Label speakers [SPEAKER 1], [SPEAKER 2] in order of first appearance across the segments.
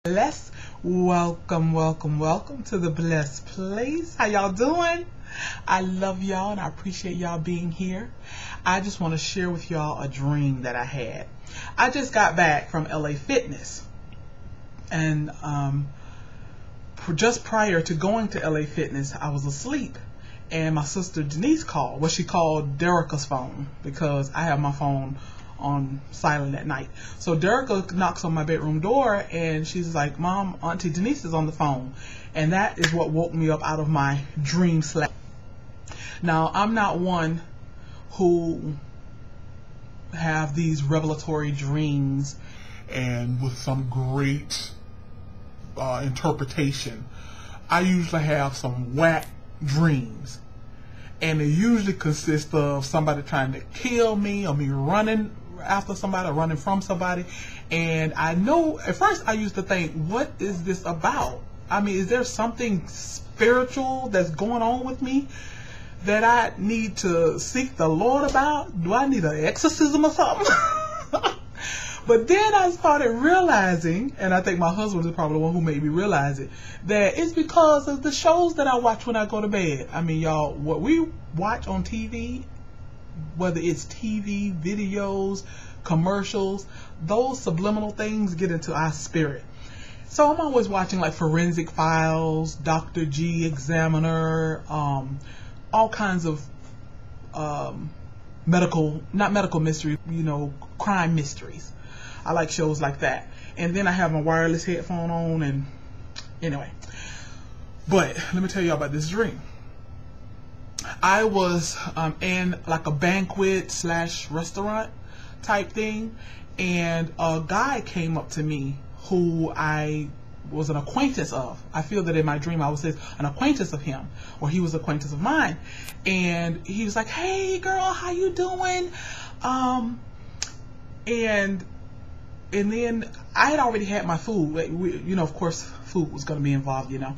[SPEAKER 1] Bless. Welcome to the Blessed Place. How y'all doing? I love y'all and I appreciate y'all being here. I just want to share with y'all a dream that I had. I just got back from LA Fitness, and just prior to going to LA Fitness, I was asleep, and my sister Denise called. Well, she called Derica's phone because I have my phone on silent at night. So Derica knocks on my bedroom door and she's like, "Mom, Auntie Denise is on the phone." And that is what woke me up out of my dream sleep. Now, I'm not one who have these revelatory dreams and with some great interpretation. I usually have some whack dreams, and it usually consists of somebody trying to kill me or me running after somebody or running from somebody. And I know at first I used to think, what is this about? I mean, is there something spiritual that's going on with me that I need to seek the Lord about? Do I need an exorcism or something? But then I started realizing, and I think my husband is probably the one who made me realize it, that it's because of the shows that I watch when I go to bed. I mean, y'all, what we watch on TV, whether it's TV, videos, commercials, those subliminal things get into our spirit. So I'm always watching like Forensic Files, Dr. G Examiner, all kinds of not medical mysteries, crime mysteries. I like shows like that. And then I have my wireless headphone on, and anyway. But let me tell you about this dream. I was in like a banquet / restaurant type thing, and a guy came up to me who I was an acquaintance of. I feel that in my dream I was an acquaintance of him, or he was an acquaintance of mine. And he was like, "Hey girl, how you doing?" And then I had already had my food. Of course, food was going to be involved, And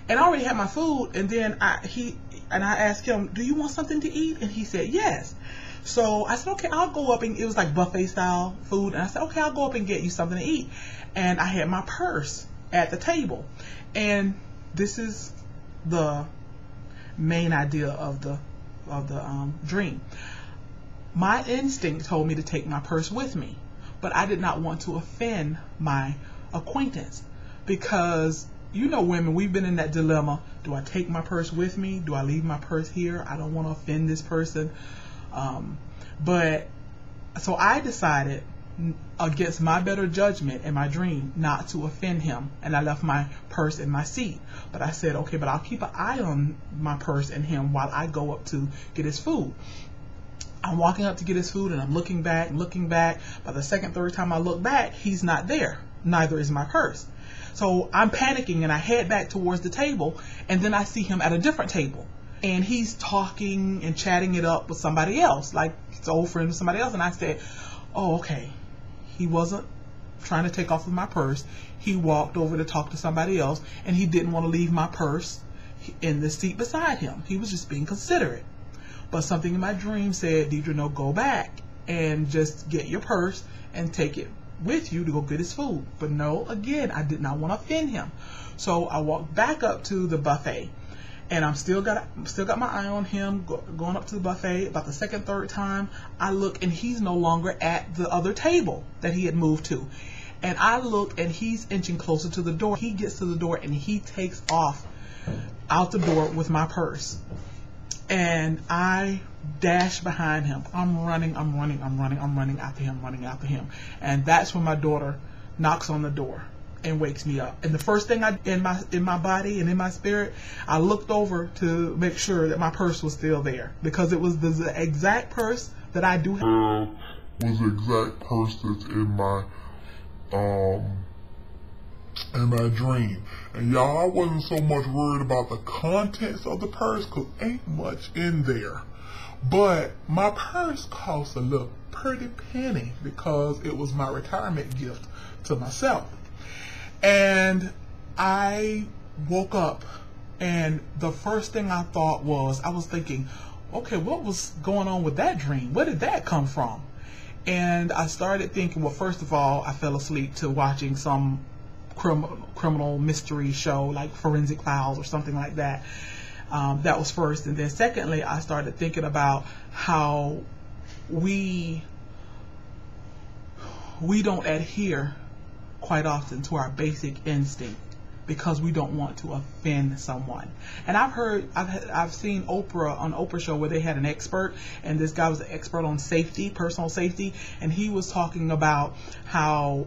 [SPEAKER 1] I already had my food. And then I asked him, "Do you want something to eat?" And he said, "Yes." So I said, "Okay, I'll go up," and it was like buffet style food. And I said, "Okay, I'll go up and get you something to eat." And I had my purse at the table. And this is the main idea of the dream. My instinct told me to take my purse with me. But I did not want to offend my acquaintance, because women, we've been in that dilemma. Do I take my purse with me? Do I leave my purse here? I don't want to offend this person. So I decided, against my better judgment in my dream, not to offend him, and I left my purse in my seat. But I said, okay, but I'll keep an eye on my purse and him while I go up to get his food. I'm walking up to get his food, and I'm looking back. By the second, third time I look back, he's not there. Neither is my purse. So I'm panicking, and I head back towards the table, and then I see him at a different table. And he's talking and chatting it up with somebody else, like his old friend with somebody else. And I said, oh, okay. He wasn't trying to take off with my purse. He walked over to talk to somebody else, and he didn't want to leave my purse in the seat beside him. He was just being considerate. But something in my dream said, "Deidre, no, go back and just get your purse and take it with you to go get his food." But no, again, I did not want to offend him. So I walked back up to the buffet, and I'm still got my eye on him, going up to the buffet. About the second, third time, I look, and he's no longer at the other table that he had moved to. And I look, and he's inching closer to the door. He gets to the door, and he takes off out the door with my purse. And I dash behind him. I'm running after him. And that's when my daughter knocks on the door and wakes me up. And the first thing in my body and in my spirit, I looked over to make sure that my purse was still there, because it was the exact purse that I do have.
[SPEAKER 2] Was the exact purse that's in my dream. And y'all, I wasn't so much worried about the contents of the purse, because ain't much in there. But my purse cost a little pretty penny, because it was my retirement gift to myself. And I woke up, and the first thing I thought was, I was thinking, okay, what was going on with that dream? Where did that come from? And I started thinking, well, first of all, I fell asleep to watching some
[SPEAKER 1] criminal mystery show like Forensic Files or something like that. That was first. And then secondly, I started thinking about how we don't adhere quite often to our basic instinct because we don't want to offend someone. And I've seen Oprah on Oprah show where they had an expert, and this guy was an expert on safety, personal safety, and he was talking about how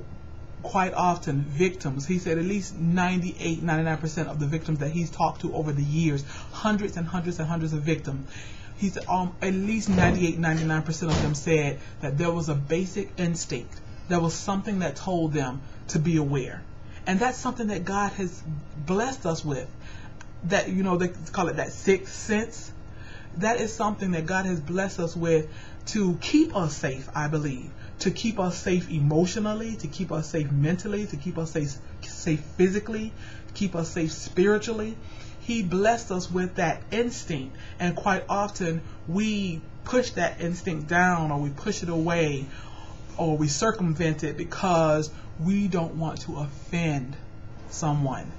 [SPEAKER 1] quite often victims, he said at least 98-99% of the victims that he's talked to over the years, hundreds and hundreds and hundreds of victims, he said at least 98-99% of them said that there was a basic instinct. There was something that told them to be aware. And that's something that God has blessed us with. That, you know, they call it that sixth sense. That is something that God has blessed us with to keep us safe, I believe. To keep us safe emotionally, to keep us safe mentally, to keep us safe physically, to keep us safe spiritually. He blessed us with that instinct. And quite often we push that instinct down, or we push it away, or we circumvent it because we don't want to offend someone.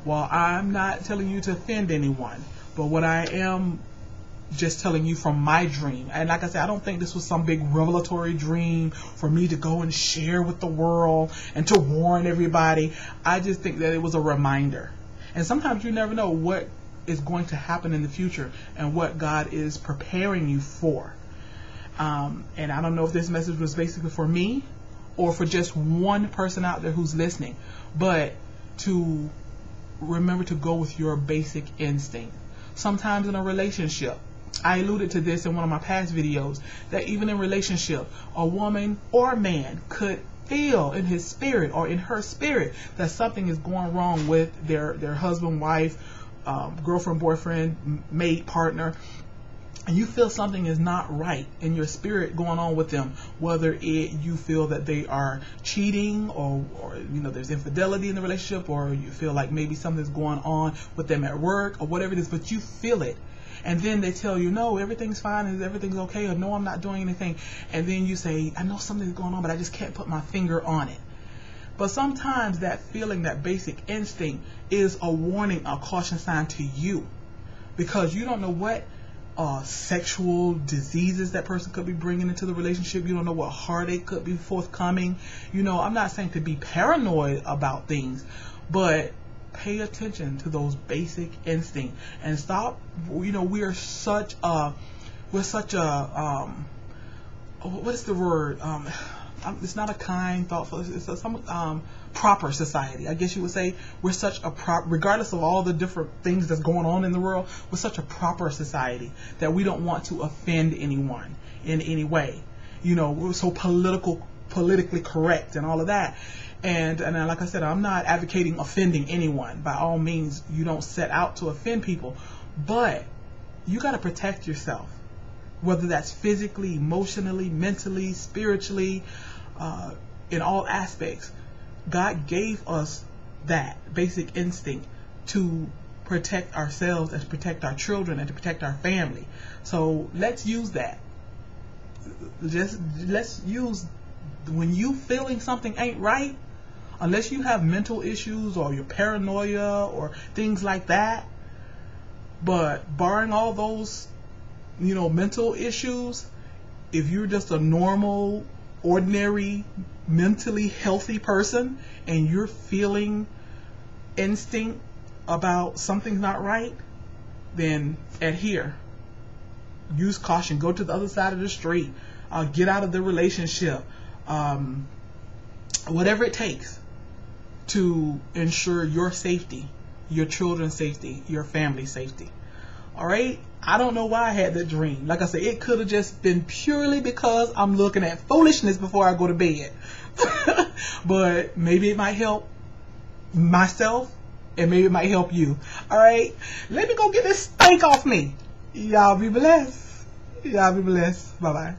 [SPEAKER 1] Well, I'm not telling you to offend anyone, but what I am just telling you from my dream, and like I said, I don't think this was some big revelatory dream for me to go and share with the world and to warn everybody. I just think that it was a reminder. And sometimes you never know what is going to happen in the future and what God is preparing you for. And I don't know if this message was basically for me or for just one person out there who's listening, but to remember to go with your basic instinct. Sometimes in a relationship, I alluded to this in one of my past videos, that even in relationship, a woman or a man could feel in his spirit or in her spirit that something is going wrong with their husband, wife, girlfriend, boyfriend, mate, partner. And you feel something is not right in your spirit going on with them, whether you feel that they are cheating or you know there's infidelity in the relationship, or you feel like maybe something's going on with them at work or whatever it is, but you feel it. And then they tell you, no, everything's fine and everything's okay, or no, I'm not doing anything. And then you say, I know something's going on, but I just can't put my finger on it. But sometimes that feeling, that basic instinct, is a warning, a caution sign to you, because you don't know what sexual diseases that person could be bringing into the relationship. You don't know what heartache could be forthcoming. You know, I'm not saying to be paranoid about things, but pay attention to those basic instincts and stop. You know, we're such a what is the word? It's not a kind, thoughtful, it's some proper society, I guess you would say. We're such a regardless of all the different things that's going on in the world, we're such a proper society that we don't want to offend anyone in any way. You know, we're so politically correct and all of that. And like I said, I'm not advocating offending anyone. By all means, you don't set out to offend people, but you got to protect yourself, whether that's physically, emotionally, mentally, spiritually, in all aspects. God gave us that basic instinct to protect ourselves and to protect our children and to protect our family. So let's use that. Let's use, when you feeling something ain't right, unless you have mental issues or you're paranoia or things like that, but barring all those, you know, mental issues, if you're just a normal, ordinary, mentally healthy person and you're feeling instinct about something's not right, then adhere. Use caution. Go to the other side of the street. Get out of the relationship. Whatever it takes to ensure your safety, your children's safety, your family's safety. All right? I don't know why I had that dream. Like I said, it could have just been purely because I'm looking at foolishness before I go to bed. But maybe it might help myself, and maybe it might help you. All right? Let me go get this stank off me. Y'all be blessed. Y'all be blessed. Bye-bye.